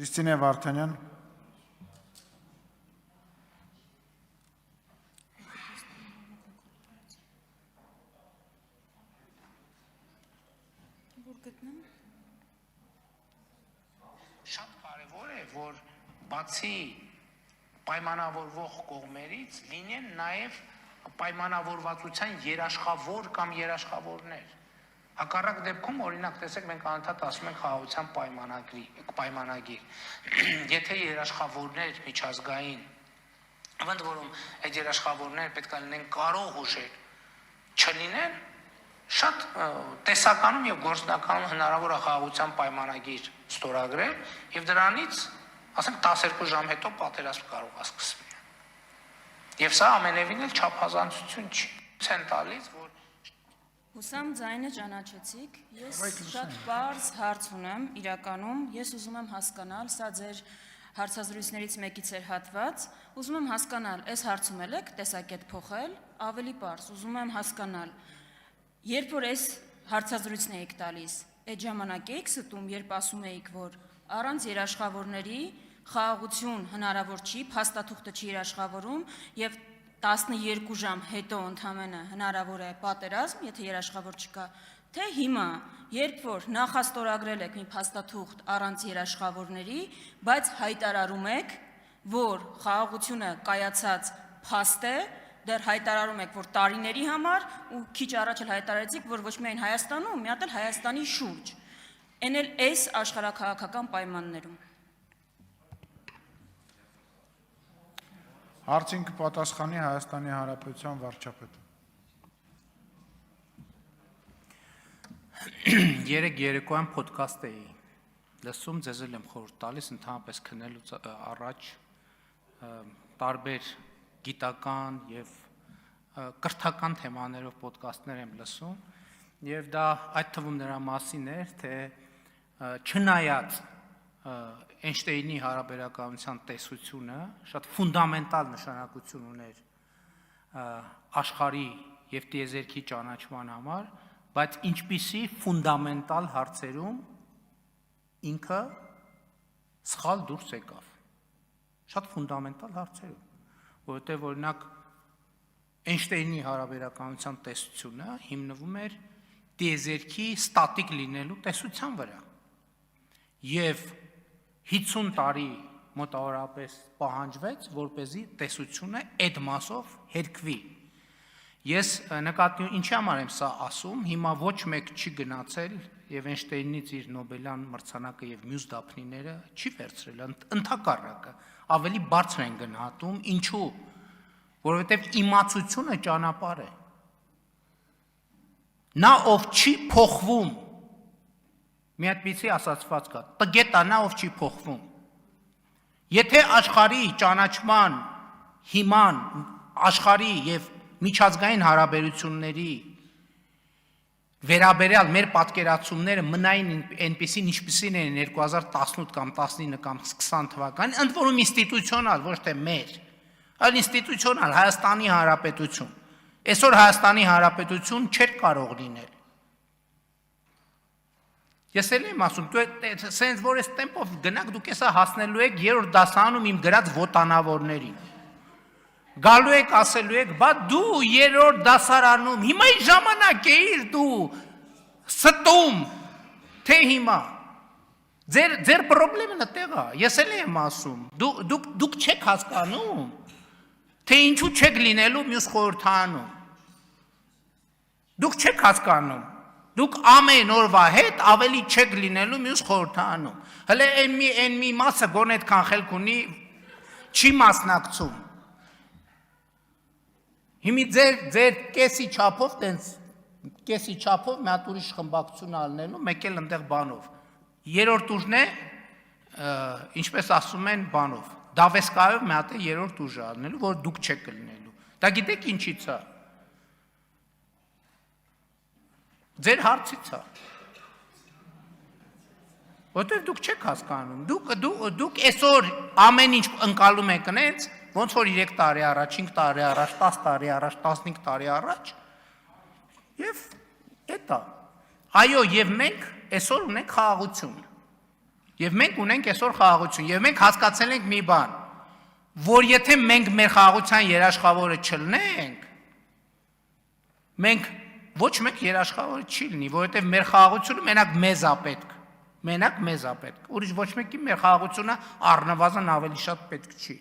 Քրիստինե Վարդանյան։ Շատ կարևոր է, որ բացի պայմանավորվող կողմերից լինեն նաև պայմանավորվածության երաշխավոր կամ երաշխավորներ։ Հակառակ դեպքում, օրինակ, տեսեք, մենք անընդհատ ասում ենք խաղաղության պայմանագիր։ Եթե երաշխավորներ միջազգային, ընդ որում այդ երաշխավորները պետք է լինեն կարող ուժեր, չլինեն, շատ տեսականում եւ գործնականում հնարավոր է խաղաղության պայմանագիր ստորագրել եւ դրանից, ասենք, 12 ժամ հետո պատերազմ կարող է սկսվել։ Եվ սա ամենևին էլ չափազանցություն չի։ Ցեն տալիս, որ Հուսամ ձայնը ճանաչեցիք, ես շատ պարզ հարց ունեմ, իրականում, ես ուզում եմ հասկանալ, սա ձեր հարցազրույցներից մեկից էր հատված, ուզում եմ հասկանալ, այս հարցում եք տեսակետ փոխել, ավելի պարզ, ուզում եմ հասկանալ, երբ որ այս հարցազրույցն էիք տալիս, այդ ժամանակ էիք ստում, երբ ասում էիք, որ առանց երաշխավորների խաղաղություն հնարավոր չի, փաստաթուղթը չի երաշխավորում եւ 12 ժամ հետո ընդամենը հնարավոր է պատերազմ, եթե երաշխավոր չկա, թե հիմա, երբ որ նախաստորագրել եք մի փաստաթուղթ առանց երաշխավորների, բայց հայտարարում եք, որ խաղաղությունը կայացած փաստ է, դեռ հայտարարում եք, որ տարիների համար ու քիչ առաջ էլ հայտարարեցիք, որ ոչ միայն Հայաստանում, մի հատ էլ Հայաստանի շուրջ, այն էլ այս աշխարհաքաղաքական պայմաններում։ Հարցին կպատասխանի Հայաստանի Հանրապետության վարչապետը։ Երեք երեկոյան ոդքասթ էի լսում, ձեզ էլ եմ խորհուրդ տալիս ընդհանրապես քննելուց առաջ տարբեր գիտական եւ կրթական թեմաներով ոդքասթներ եմ լսում եւ դա այդ թվում նրա մասին էր, թե չնայած Էյնշտեյնի հարաբերականության տեսությունը շատ ֆունդամենտալ նշանակություն ուներ աշխարհի եւ տիեզերքի ճանաչման համար, բայց ինչպիսի ֆունդամենտալ հարցերում ինքը սխալ դուրս եկավ։ Շատ ֆունդամենտալ հարցերում, որովհետեւ օրինակ Էյնշտեյնի հարաբերականության տեսությունը հիմնվում էր տիեզերքի ստատիկ լինելու տեսության վրա։ Եվ 50 տարի մոտավորապես պահանջվեց, որպեսզի տեսությունը այդ մասով հերկվի։ Ես նկատի ինչի համար եմ սա ասում, հիմա ոչ մեկ չի գնացել եւ Էյնշտեյնից իր Նոբելյան մրցանակը եւ մյուս դափնիները չի վերցրել, ընդհակառակը, ավելի բարձր են գնահատում, ինչու՞, որովհետեւ իմացությունը ճանապարհ է։ Նա ով չի փոխվում, մի հատպիսի ասացված կա, տգետա նա ով չի փոխվում։ Եթե աշխարհի ճանաչման հիման, աշխարհի եւ միջազգային հարաբերությունների վերաբերյալ մեր պատկերացումները մնային այնպիսին, ինչպիսին են 2018 կամ 19 կամ 20 թվականին, ընդ որում ինստիտուցիոնալ, ոչ թե մեր, այլ ինստիտուցիոնալ Հայաստանի Հանրապետություն։ Այսօր Հայաստանի Հանրապետություն չէր կարող լինել։ Ես էլ եմ ասում, սենց որ այս տեմպով գնաք դուք էսա հասնելու եք երրորդ դասարանում իմ գրած ոտանավորներին։ Գալու եք ասելու եք, բա դու երրորդ դասարանում, հիմա ի ժամանակ էիր դու ստում, թե հիմա։ Ձեր պրոբլեմն այդտեղ է, ես էլ եմ ասում, դուք չեք հասկանում, թե ինչու չեք լինելու մյուս խորհրդարանում։ Դուք չեք հասկանում։ Դուք ամեն օրվա հետ ավելի չեք լինելու մյուս խորհրդարանում։ Հələ այն մի մասը գոնե այդքան խելք ունի, չի մասնակցում։ Հիմի ձեր կեսի չափով, կեսի չափով մի հատ ուրիշ խմբակցություն ալնելու, մեկ էլ ընդեղ բանով։ Երրորդ ուժն է, ինչպես ասում են բանով, դավեսկայով մի հատ է երրորդ ուժը ալնելու, որ դուք չեք լինելու։ Դա գիտեք ինչից է։ Ձեր հարցից է։ Որտեղ դուք չեք հասկանում, դուք այսօր ամեն ինչ ընկալում եք նենց, ոնց որ 3 տարի առաջ, 5 տարի առաջ, 10 տարի առաջ, 15 տարի առաջ, եւ էտա։ Այո, եւ մենք այսօր ունենք խաղաղություն։ Եվ մենք ունենք այսօր խաղաղություն, եւ մենք հասկացել ենք մի բան, որ եթե մենք մեր խաղաղության երաշխավորը չլինենք, մենք ոչ մեկ երաշխավորը չի լինի, որովհետեւ մեր խաղաղությունը մենակ մեզ է պետք, ուրիշ ոչ մեկի մեր խաղաղությունը առնվազն ավելի շատ պետք չի։